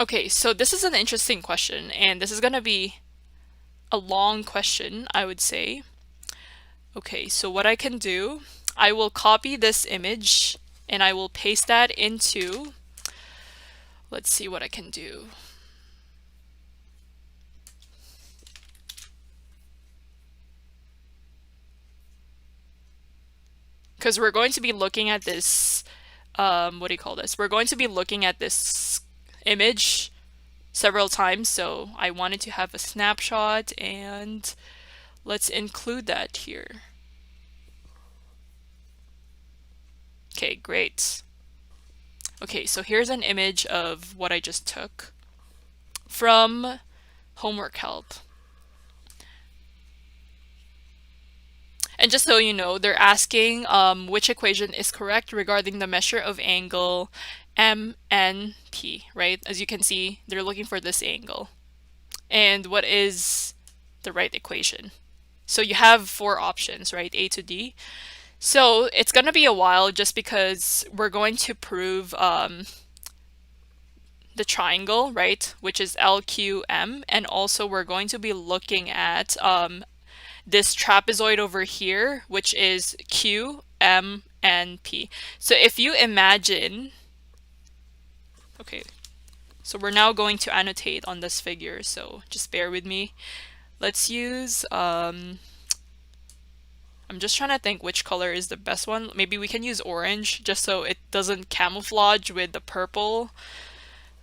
Okay, so this is an interesting question, and this is going to be a long question, I would say. Okay, so what I can do, I will copy this image and I will paste that into, let's see what I can do. Because we're going to be looking at this, what do you call this? We're going to be looking at this image several times, so I wanted to have a snapshot and let's include that here. Okay, great. Okay, so here's an image of what I just took from homework help. And just so you know, they're asking which equation is correct regarding the measure of angle MNP, right? As you can see, they're looking for this angle. And what is the right equation? So you have four options, right? A to D. So it's going to be a while just because we're going to prove the triangle, right? Which is LQM. And also we're going to be looking at this trapezoid over here, which is Q, M, and P. So if you imagine, okay, so we're now going to annotate on this figure, so just bear with me. Let's use, I'm just trying to think which color is the best one. Maybe we can use orange just so it doesn't camouflage with the purple.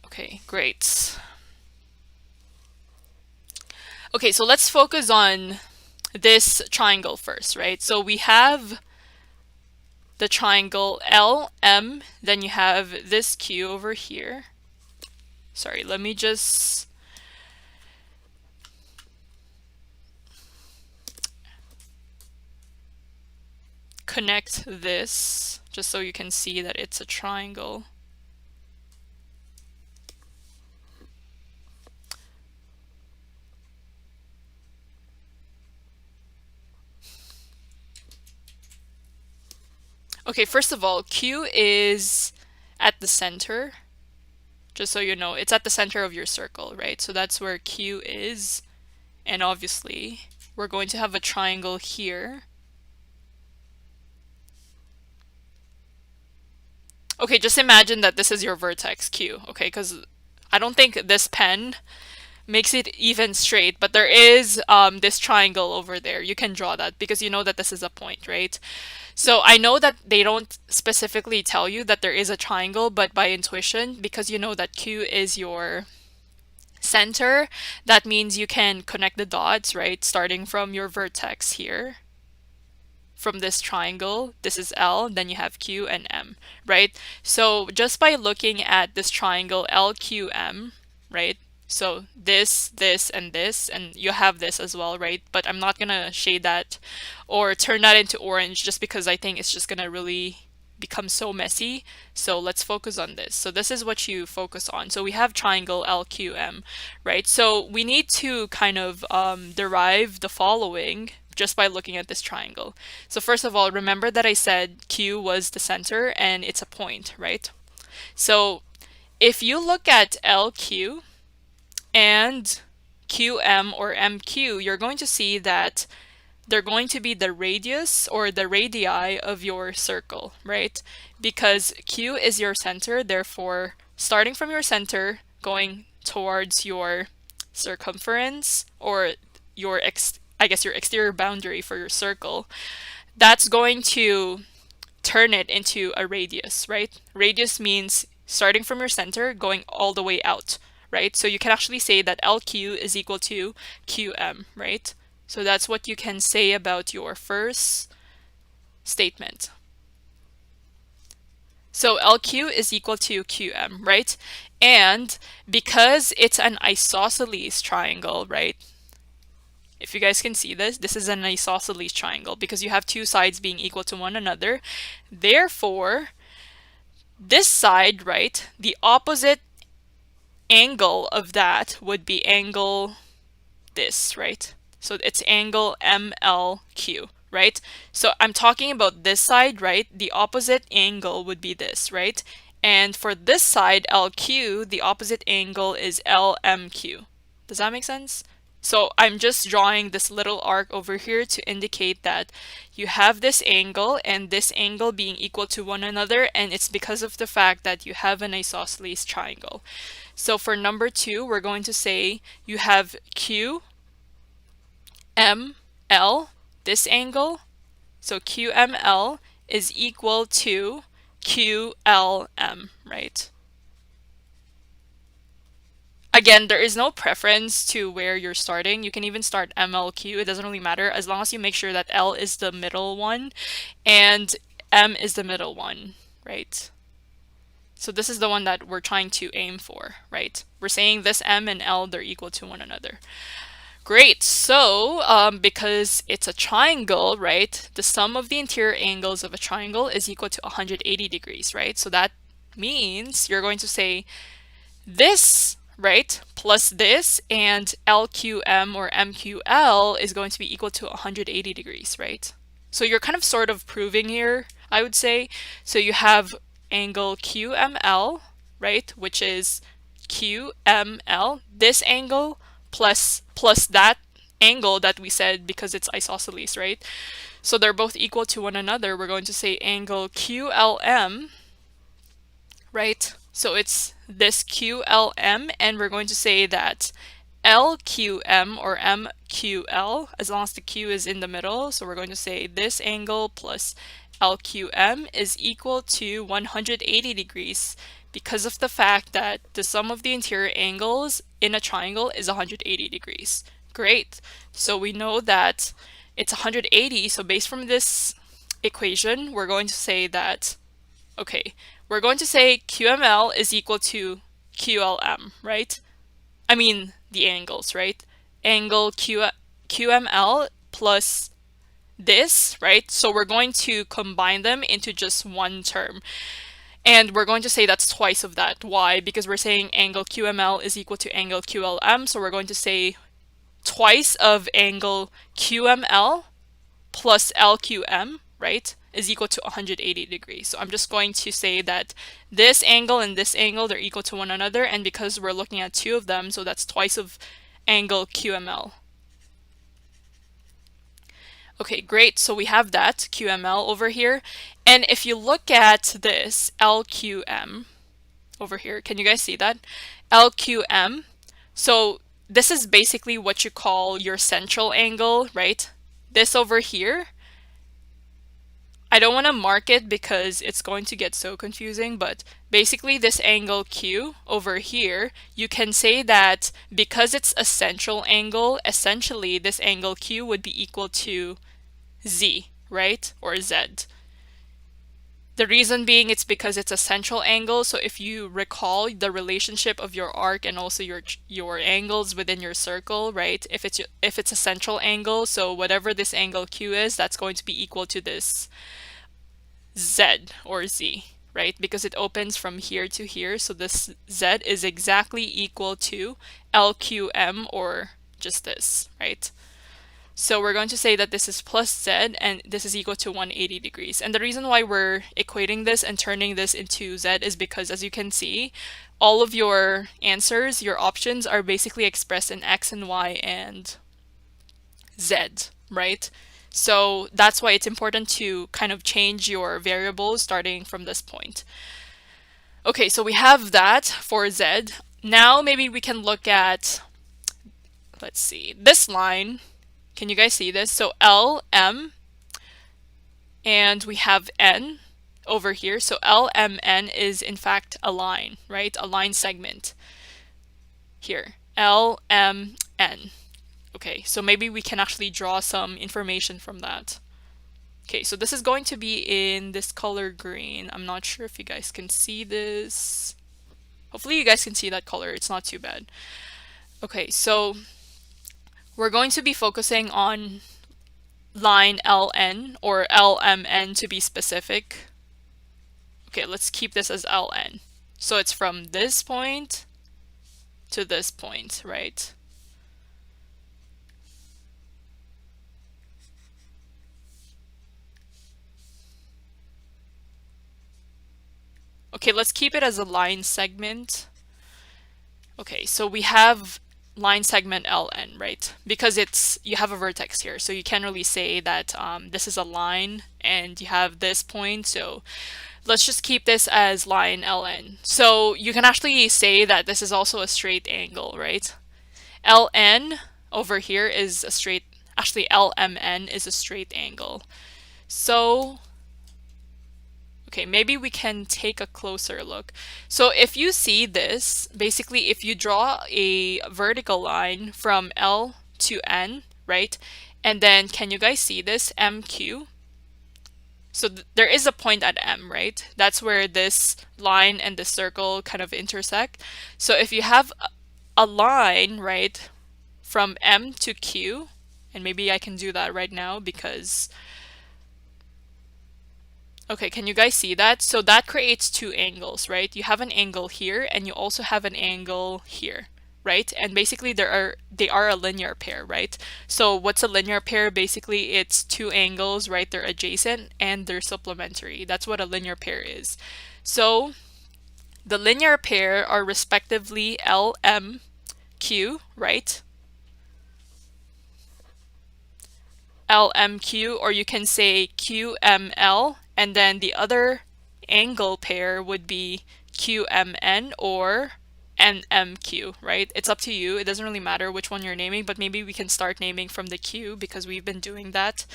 Okay, great. Okay, so let's focus on this triangle first, right? So we have the triangle LM, then you have this Q over here. Sorry, let me just connect this just so you can see that it's a triangle. Okay, first of all, Q is at the center. Just so you know, it's at the center of your circle, right? So that's where Q is. And obviously, we're going to have a triangle here. Okay, just imagine that this is your vertex Q, okay? Because I don't think this pen makes it even straight, but there is this triangle over there. You can draw that because you know that this is a point, right? So I know that they don't specifically tell you that there is a triangle, but by intuition, because you know that Q is your center, that means you can connect the dots, right? Starting from your vertex here, from this triangle, this is L, then you have Q and M, right? So just by looking at this triangle LQM, right? So this, and you have this as well, right? But I'm not gonna shade that or turn that into orange just because I think it's just gonna really become so messy. So let's focus on this. So this is what you focus on. So we have triangle LQM, right? So we need to kind of derive the following just by looking at this triangle. So first of all, remember that I said Q was the center and it's a point, right? So if you look at LQ and QM or MQ, you're going to see that they're going to be the radius or the radii of your circle, right? Because Q is your center, therefore, starting from your center, going towards your circumference or your I guess your exterior boundary for your circle, that's going to turn it into a radius, right? Radius means starting from your center, going all the way out, right? So you can actually say that LQ is equal to QM, right? So that's what you can say about your first statement. So LQ is equal to QM, right? And because it's an isosceles triangle, right? If you guys can see this, this is an isosceles triangle because you have two sides being equal to one another. Therefore, this side, right, the opposite angle of that would be angle this, right? So it's angle MLQ, right? So I'm talking about this side, right? The opposite angle would be this, right? And for this side, LQ, the opposite angle is LMQ. Does that make sense? So I'm just drawing this little arc over here to indicate that you have this angle and this angle being equal to one another, and it's because of the fact that you have an isosceles triangle. So for number 2, we're going to say you have QML, this angle. So QML is equal to QLM, right? Again, there is no preference to where you're starting. You can even start MLQ. It doesn't really matter as long as you make sure that L is the middle one and M is the middle one, right? So this is the one that we're trying to aim for, right? We're saying this M and L, they're equal to one another. Great. So because it's a triangle, right? The sum of the interior angles of a triangle is equal to 180 degrees, right? So that means you're going to say this, right, plus this, and LQM or MQL is going to be equal to 180 degrees, right? So you're kind of sort of proving here, I would say. So you have angle QML, right, which is QML, this angle plus that angle that we said because it's isosceles, right? So they're both equal to one another. We're going to say angle QLM, right? So it's this QLM, and we're going to say that LQM or MQL, as long as the Q is in the middle, so we're going to say this angle plus LQM is equal to 180 degrees because of the fact that the sum of the interior angles in a triangle is 180 degrees. Great. So we know that it's 180, so based from this equation, we're going to say that, okay, we're going to say QML is equal to QLM, right? I mean, the angles, right? Angle QML plus this, right? So we're going to combine them into just one term. And we're going to say that's twice of that. Why? Because we're saying angle QML is equal to angle QLM. So we're going to say twice of angle QML plus LQM, right, is equal to 180 degrees. So I'm just going to say that this angle and this angle, they're equal to one another. And because we're looking at two of them, so that's twice of angle QML. Okay, great. So we have that QML over here. And if you look at this LQM over here, can you guys see that? LQM. So this is basically what you call your central angle, right? This over here, I don't want to mark it because it's going to get so confusing, but basically this angle Q over here, you can say that because it's a central angle, essentially this angle Q would be equal to Z, right? Or Z. The reason being it's because it's a central angle. So if you recall the relationship of your arc and also your angles within your circle, right? If it's a central angle, so whatever this angle Q is, that's going to be equal to this Z or Z, right? Because it opens from here to here. So this Z is exactly equal to LQM or just this, right? So we're going to say that this is plus Z and this is equal to 180 degrees. And the reason why we're equating this and turning this into Z is because, as you can see, all of your answers, your options are basically expressed in X and Y and Z, right? So that's why it's important to kind of change your variables starting from this point. Okay, so we have that for Z. Now maybe we can look at, let's see, this line. Can you guys see this? So L, M, and we have N over here. So LMN is in fact a line, right? A line segment here. LMN. Okay, so maybe we can actually draw some information from that. Okay, so this is going to be in this color green. I'm not sure if you guys can see this. Hopefully you guys can see that color. It's not too bad. Okay, so we're going to be focusing on line LN or LMN to be specific. Okay, let's keep this as LN. So it's from this point to this point, right? Okay, let's keep it as a line segment. Okay, so we have line segment LN, right? Because you have a vertex here, so you can't really say that this is a line and you have this point, so let's just keep this as line LN. So you can actually say that this is also a straight angle, right? LN over here is a straight, actually LMN is a straight angle. So okay, maybe we can take a closer look. So if you see this, basically if you draw a vertical line from L to N, right? And then can you guys see this MQ? So there is a point at M, right? That's where this line and the circle kind of intersect. So if you have a line, right, from M to Q, and maybe I can do that right now because okay, can you guys see that? So that creates two angles, right? You have an angle here and you also have an angle here, right? And basically they are a linear pair, right? So what's a linear pair? Basically it's two angles, right? They're adjacent and they're supplementary. That's what a linear pair is. So the linear pair are respectively LMQ, right? LMQ, or you can say QML, and then the other angle pair would be QMN or NMQ, right? It's up to you. It doesn't really matter which one you're naming, but maybe we can start naming from the Q because we've been doing that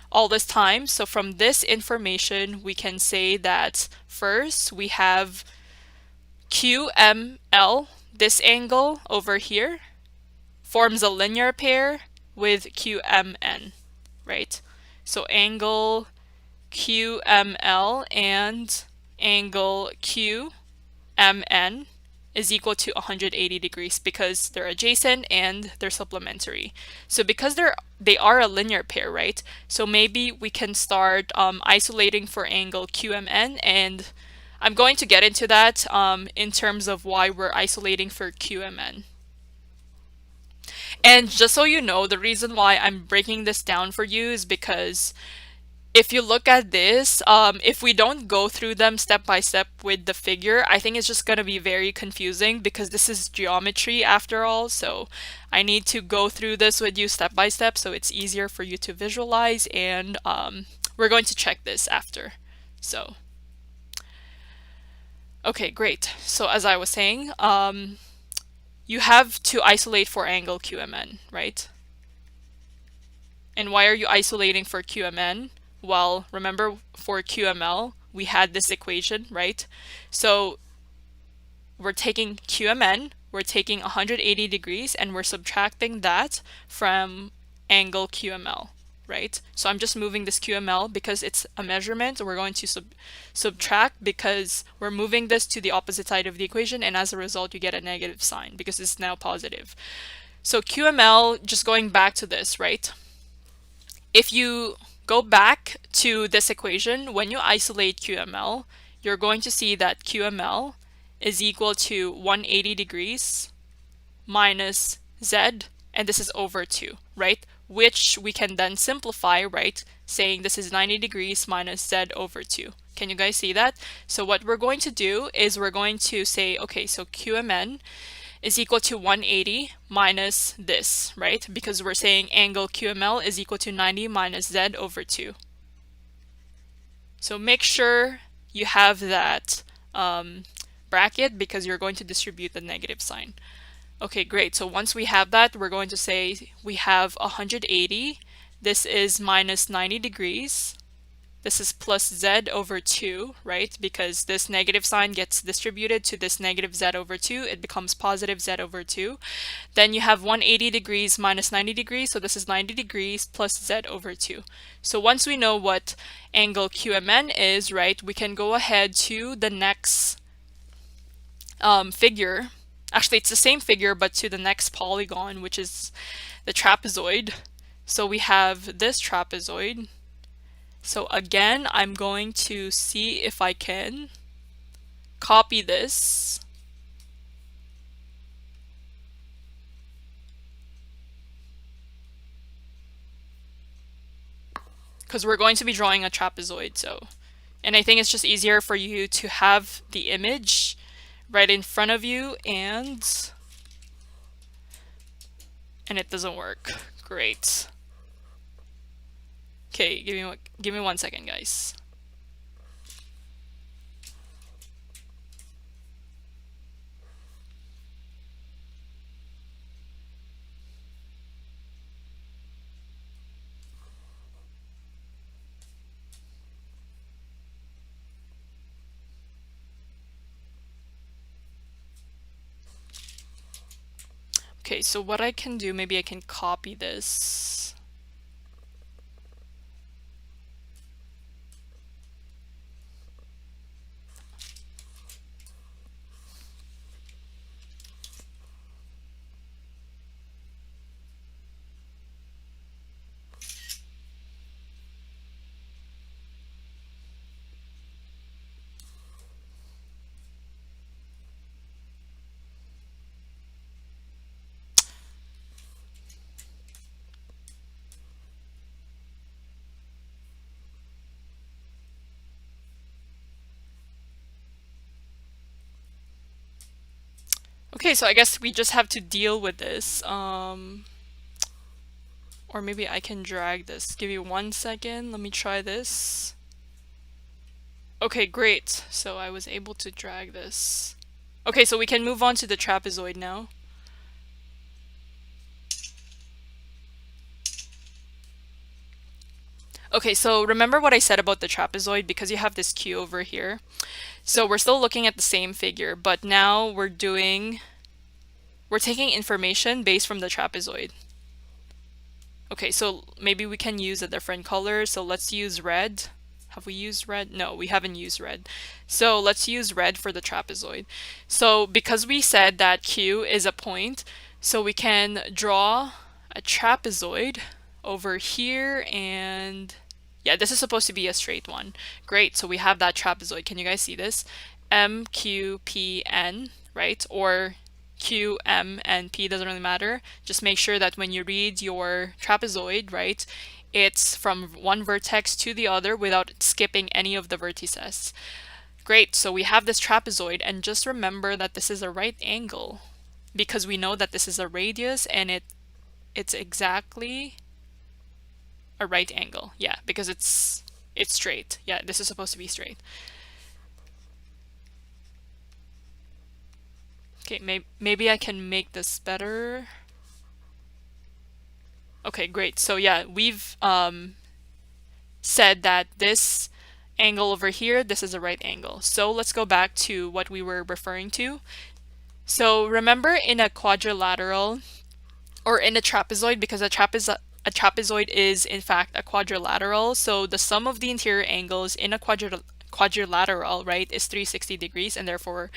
all this time. So from this information, we can say that first we have QML, this angle over here, forms a linear pair with QMN, right? So angle QML and angle QMN is equal to 180 degrees because they're adjacent and they're supplementary. So because they are a linear pair, right? So maybe we can start isolating for angle QMN, and I'm going to get into that in terms of why we're isolating for QMN. And just so you know, the reason why I'm breaking this down for you is because if you look at this, if we don't go through them step by step with the figure, I think it's just going to be very confusing because this is geometry after all. So I need to go through this with you step by step so it's easier for you to visualize, and we're going to check this after. So, okay, great. So as I was saying, you have to isolate for angle QMN, right? And why are you isolating for QMN? Well, remember for QML, we had this equation, right? So we're taking QMN, we're taking 180 degrees, and we're subtracting that from angle QML, right? So I'm just moving this QML because it's a measurement. We're going to subtract because we're moving this to the opposite side of the equation, and as a result, you get a negative sign because it's now positive. So QML, just going back to this, right? If you go back to this equation, when you isolate QML, you're going to see that QML is equal to 180 degrees minus Z, and this is over 2, right? Which we can then simplify, right? Saying this is 90 degrees minus Z over 2. Can you guys see that? So what we're going to do is we're going to say, okay, so QMN is equal to 180 minus this, right? Because we're saying angle QML is equal to 90 minus Z over 2. So make sure you have that bracket because you're going to distribute the negative sign. Okay, great. So once we have that, we're going to say we have 180. This is minus 90 degrees. This is plus Z over 2, right? Because this negative sign gets distributed to this negative Z over 2. It becomes positive Z over 2. Then you have 180 degrees minus 90 degrees. So this is 90 degrees plus Z over 2. So once we know what angle QMN is, right, we can go ahead to the next figure. Actually, it's the same figure, but to the next polygon, which is the trapezoid. So we have this trapezoid. So again, I'm going to see if I can copy this. Because we're going to be drawing a trapezoid, so. And I think it's just easier for you to have the image right in front of you, and it doesn't work. Great. Okay, give me 1 second, guys. Okay, so what I can do, maybe I can copy this. Okay, so I guess we just have to deal with this. Or maybe I can drag this. Give me 1 second. Let me try this. Okay, great. So I was able to drag this. Okay, so we can move on to the trapezoid now. Okay, so remember what I said about the trapezoid, because you have this Q over here. So we're still looking at the same figure, but now we're taking information based from the trapezoid. Okay, so maybe we can use a different color. So let's use red. Have we used red? No, we haven't used red. So let's use red for the trapezoid. So because we said that Q is a point, so we can draw a trapezoid over here, and yeah, this is supposed to be a straight one. Great, so we have that trapezoid. Can you guys see this? M, Q, P, N, right? Or Q, M, and P, doesn't really matter. Just make sure that when you read your trapezoid, right, it's from one vertex to the other without skipping any of the vertices. Great, so we have this trapezoid, and just remember that this is a right angle, because we know that this is a radius, and it's exactly a right angle. Yeah, because it's straight. Yeah, this is supposed to be straight. Okay, maybe I can make this better. Okay, great. So yeah, we've said that this angle over here, this is a right angle. So let's go back to what we were referring to. So remember, in a quadrilateral, or in a trapezoid, because a trapezoid is in fact a quadrilateral, so the sum of the interior angles in a quadrilateral, right, is 360 degrees, and therefore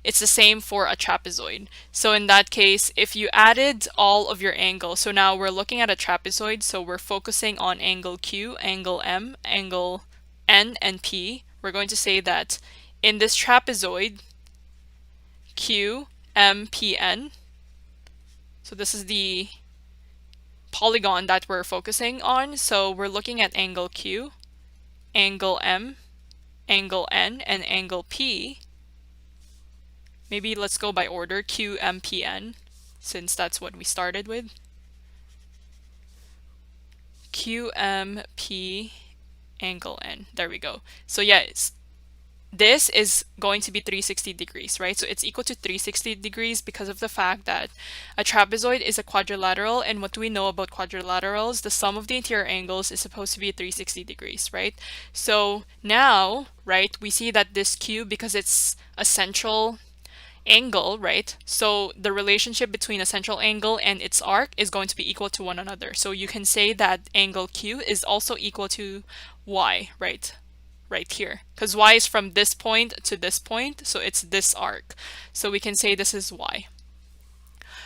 it's the same for a trapezoid. So in that case, if you added all of your angles, so now we're looking at a trapezoid, so we're focusing on angle Q, angle M, angle N, and P. We're going to say that in this trapezoid, Q, M, P, N, so this is the polygon that we're focusing on. So we're looking at angle Q, angle M, angle N, and angle P. Maybe let's go by order, Q, M, P, N, since that's what we started with. Q, M, P, angle N. There we go. So yeah, this is going to be 360 degrees, right? So it's equal to 360 degrees because of the fact that a trapezoid is a quadrilateral, and what do we know about quadrilaterals? The sum of the interior angles is supposed to be 360 degrees, right? So now, right, we see that this Q, because it's a central angle, right? So the relationship between a central angle and its arc is going to be equal to one another. So you can say that angle Q is also equal to Y, right? Right here, because Y is from this point to this point, so it's this arc. So we can say this is Y.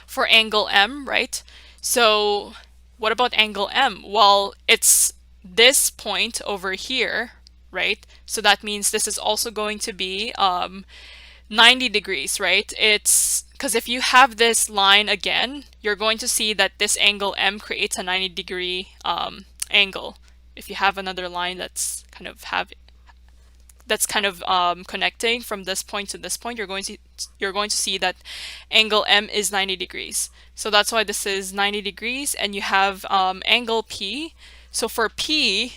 For angle M, right? So what about angle M? Well, it's this point over here, right? So that means this is also going to be 90 degrees, right? It's because if you have this line again, you're going to see that this angle M creates a 90-degree angle. If you have another line that's kind of that's kind of connecting from this point to this point, you're going to see that angle M is 90 degrees. So that's why this is 90 degrees, and you have angle P. So for P,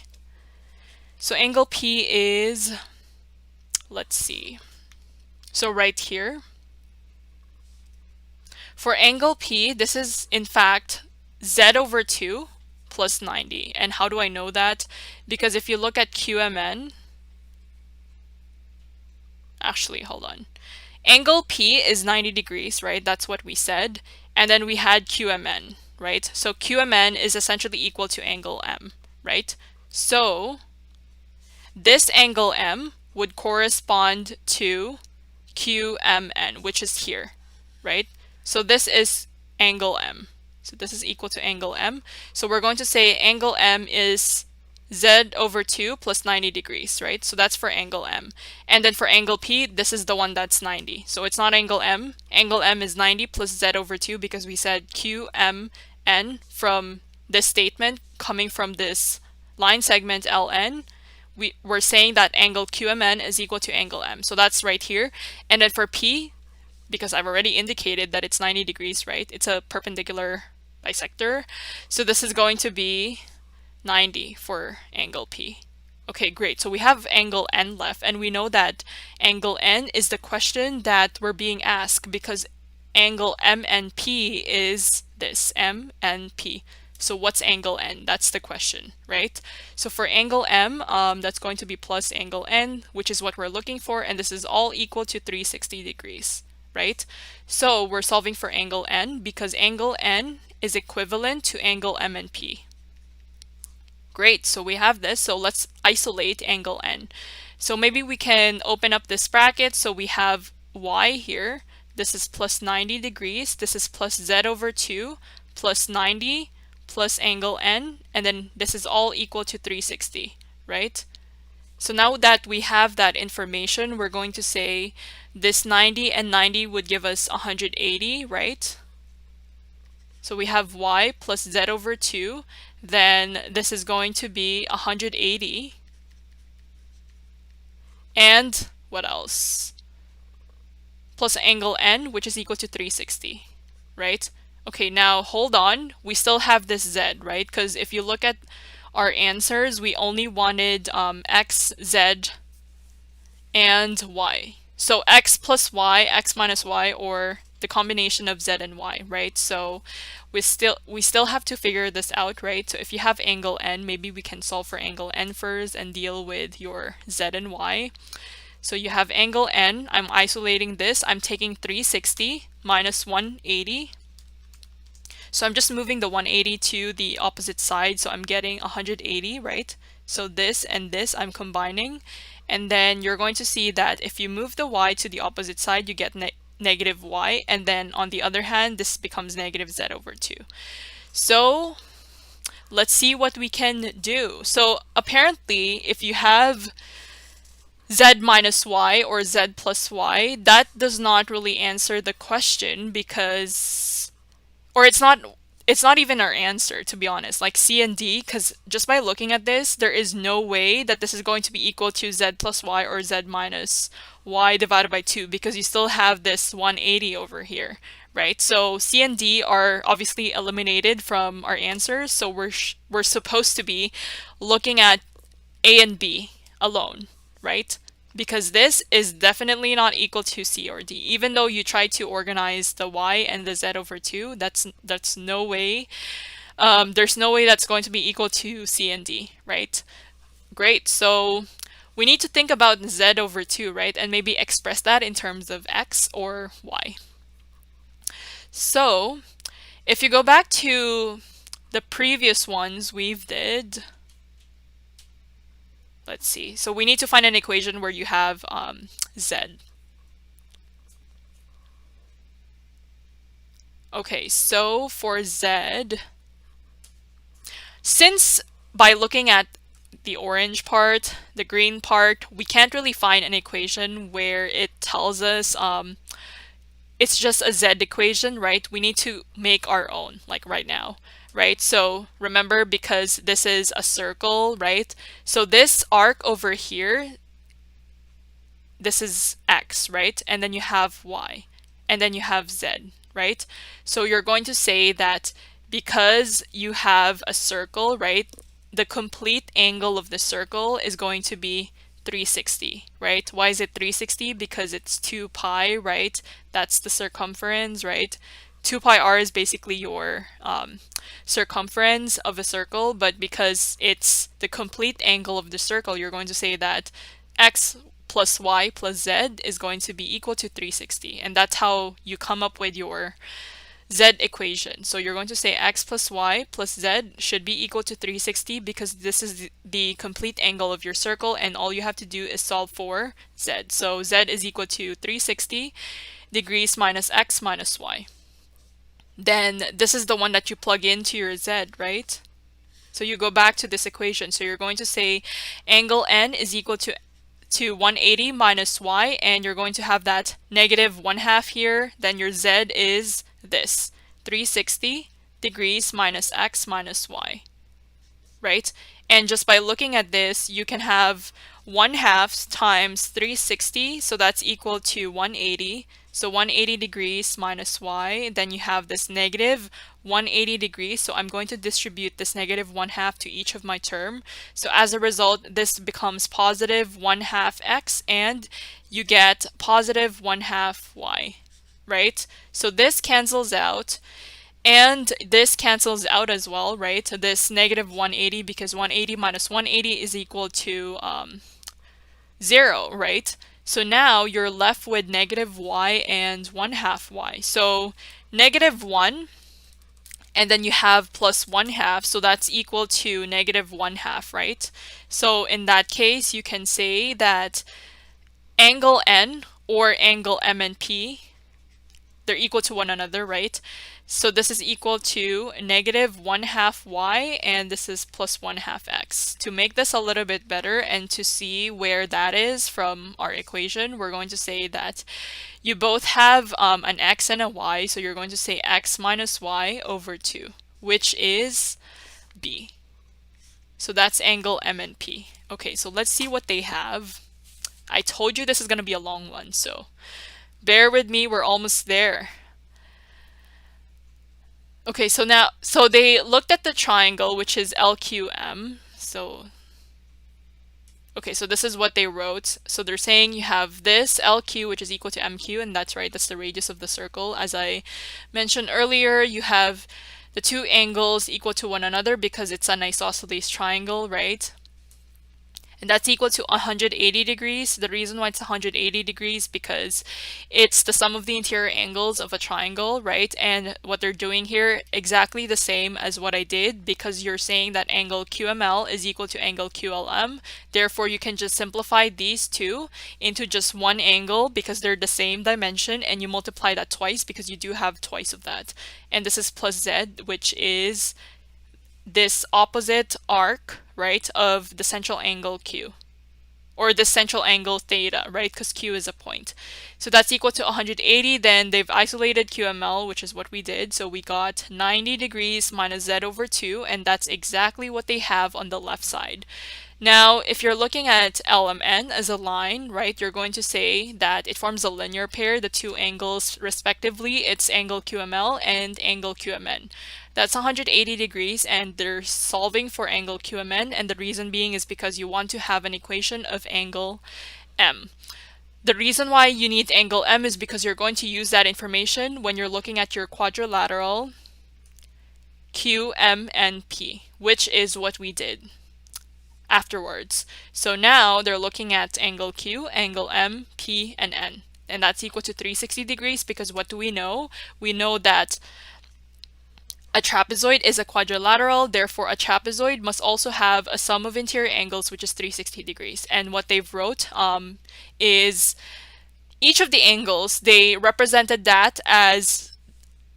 so angle P is, let's see, so right here. For angle P, this is in fact Z over 2 plus 90. And how do I know that? Because if you look at QMN, actually, hold on. Angle P is 90 degrees, right? That's what we said. And then we had QMN, right? So QMN is essentially equal to angle M, right? So this angle M would correspond to QMN, which is here, right? So this is angle M. So this is equal to angle M. So we're going to say angle M is Z over 2 plus 90 degrees, right? So that's for angle M. And then for angle P, this is the one that's 90. So it's not angle M. Angle M is 90 plus Z over 2 because we said QMN from this statement coming from this line segment LN. We're saying that angle QMN is equal to angle M. So that's right here. And then for P, because I've already indicated that it's 90 degrees, right? It's a perpendicular bisector. So this is going to be 90 for angle P. Okay, great. So we have angle N left, and we know that angle N is the question that we're being asked because angle MNP is this, MNP. So what's angle N? That's the question, right? So for angle M, that's going to be plus angle N, which is what we're looking for, and this is all equal to 360 degrees, right? So we're solving for angle N because angle N is equivalent to angle M and P. Great, so we have this, so let's isolate angle N. So maybe we can open up this bracket, so we have Y here, this is plus 90 degrees, this is plus Z over 2, plus 90, plus angle N, and then this is all equal to 360, right? So now that we have that information, we're going to say this 90 and 90 would give us 180, right? So we have Y plus Z over 2, then this is going to be 180. And what else? Plus angle N, which is equal to 360, right? Okay, now hold on. We still have this Z, right? Because if you look at our answers, we only wanted X, Z, and Y. So X plus Y, X minus Y, or the combination of Z and Y, right? So we still have to figure this out, right? So if you have angle N, maybe we can solve for angle N first and deal with your Z and Y. So you have angle N, I'm isolating this, I'm taking 360 minus 180. So I'm just moving the 180 to the opposite side, so I'm getting 180, right? So this and this I'm combining, and then you're going to see that if you move the Y to the opposite side, you get negative Y, and then on the other hand, this becomes negative Z over 2. So let's see what we can do. So apparently, if you have Z minus Y or Z plus Y, that does not really answer the question because, or it's not even our answer, to be honest, like C and D, because just by looking at this, there is no way that this is going to be equal to Z plus Y or Z minus Y divided by 2 because you still have this 180 over here, right? So C and D are obviously eliminated from our answers, so we're supposed to be looking at A and B alone, right? Because this is definitely not equal to C or D. Even though you try to organize the Y and the Z over 2, that's no way. There's no way that's going to be equal to C and D, right? Great. So we need to think about Z over 2, right? And maybe express that in terms of X or Y. So if you go back to the previous ones we've did, let's see. So we need to find an equation where you have Z. Okay, so for Z, since by looking at the orange part, the green part, we can't really find an equation where it tells us it's just a Z equation, right? We need to make our own, like right now, right? So remember, because this is a circle, right? So this arc over here, this is x, right? And then you have y, and then you have z, right? So you're going to say that because you have a circle, right, the complete angle of the circle is going to be 360, right? Why is it 360? Because it's 2 pi, right? That's the circumference, right? 2 pi r is basically your circumference of a circle, but because it's the complete angle of the circle, you're going to say that x plus y plus z is going to be equal to 360. And that's how you come up with your z equation. So you're going to say x plus y plus z should be equal to 360 because this is the complete angle of your circle, and all you have to do is solve for z. So z is equal to 360 degrees minus x minus y. Then this is the one that you plug into your z, right? So you go back to this equation. So you're going to say angle n is equal to 180 minus y, and you're going to have that negative 1/2 here. Then your z is this, 360 degrees minus x minus y, right? And just by looking at this, you can have 1/2 times 360, so that's equal to 180. So 180 degrees minus y, then you have this negative 180 degrees. So I'm going to distribute this negative 1/2 to each of my term. So as a result, this becomes positive 1/2 x, and you get positive 1/2 y, right? So this cancels out. And this cancels out as well, right? So this negative 180, because 180 minus 180 is equal to 0, right? So now you're left with negative y and 1/2 y. So negative 1, and then you have plus 1/2, so that's equal to negative 1/2, right? So in that case, you can say that angle n or angle m and p, they're equal to one another, right? So this is equal to negative 1/2 y, and this is plus 1/2 x. To make this a little bit better and to see where that is from our equation, we're going to say that you both have an x and a y, so you're going to say x minus y over 2, which is b. So that's angle m and p. Okay, so let's see what they have. I told you this is going to be a long one, so bear with me, we're almost there. Okay, so they looked at the triangle, which is LQM. So, okay, so this is what they wrote. So they're saying you have this LQ, which is equal to MQ, and that's right, that's the radius of the circle. As I mentioned earlier, you have the two angles equal to one another because it's an isosceles triangle, right? And that's equal to 180 degrees. The reason why it's 180 degrees because it's the sum of the interior angles of a triangle, right? And what they're doing here, exactly the same as what I did, because you're saying that angle QML is equal to angle QLM. Therefore, you can just simplify these two into just one angle because they're the same dimension, and you multiply that twice because you do have twice of that. And this is plus Z, which is this opposite arc, right, of the central angle Q, or the central angle theta, right, because Q is a point. So that's equal to 180. Then they've isolated QML, which is what we did. So we got 90 degrees minus Z over 2, and that's exactly what they have on the left side. Now, if you're looking at LMN as a line, right, you're going to say that it forms a linear pair, the two angles respectively. It's angle QML and angle QMN. That's 180 degrees, and they're solving for angle QMN, and the reason being is because you want to have an equation of angle M. The reason why you need angle M is because you're going to use that information when you're looking at your quadrilateral Q, M, and P, which is what we did afterwards. So now they're looking at angle Q, angle M, P, and N. And that's equal to 360 degrees because what do we know? We know that a trapezoid is a quadrilateral, therefore a trapezoid must also have a sum of interior angles, which is 360 degrees. And what they've wrote is each of the angles, they represented that as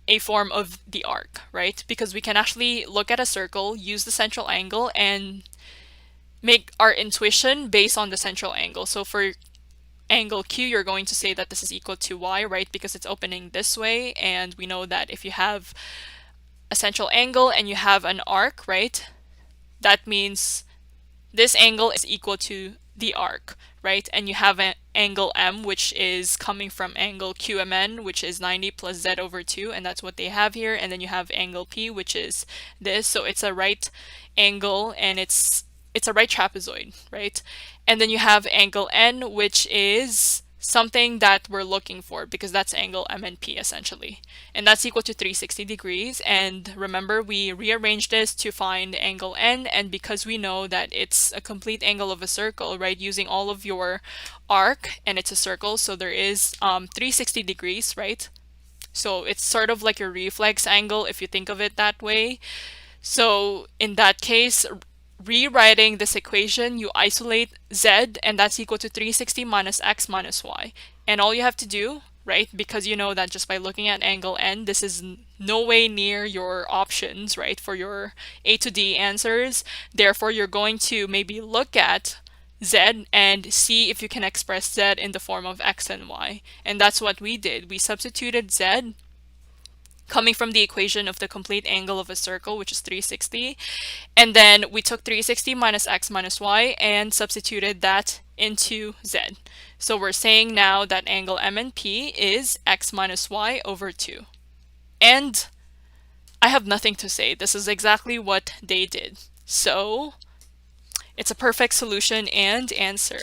a form of the arc, right? Because we can actually look at a circle, use the central angle, and make our intuition based on the central angle. So for angle Q, you're going to say that this is equal to y, right? Because it's opening this way, and we know that if you have a central angle and you have an arc, right, that means this angle is equal to the arc, right? And you have an angle M, which is coming from angle Qmn, which is 90 plus Z over 2, and that's what they have here. And then you have angle P, which is this. So it's a right angle, and it's a right trapezoid, right? And then you have angle N, which is something that we're looking for because that's angle MNP essentially. And that's equal to 360 degrees. And remember, we rearranged this to find angle N, and because we know that it's a complete angle of a circle, right, using all of your arc, and it's a circle, so there is 360 degrees, right? So it's sort of like a reflex angle if you think of it that way. So in that case, rewriting this equation, you isolate z, and that's equal to 360 minus x minus y. And all you have to do, right, because you know that just by looking at angle n, this is no way near your options, right, for your A to D answers. Therefore, you're going to maybe look at z and see if you can express z in the form of x and y. And that's what we did. We substituted z coming from the equation of the complete angle of a circle, which is 360. And then we took 360 minus x minus y and substituted that into z. So we're saying now that angle MNP is x minus y over 2. And I have nothing to say. This is exactly what they did. So it's a perfect solution and answer.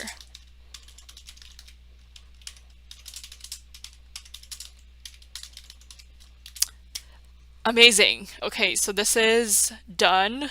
Amazing. Okay, so this is done.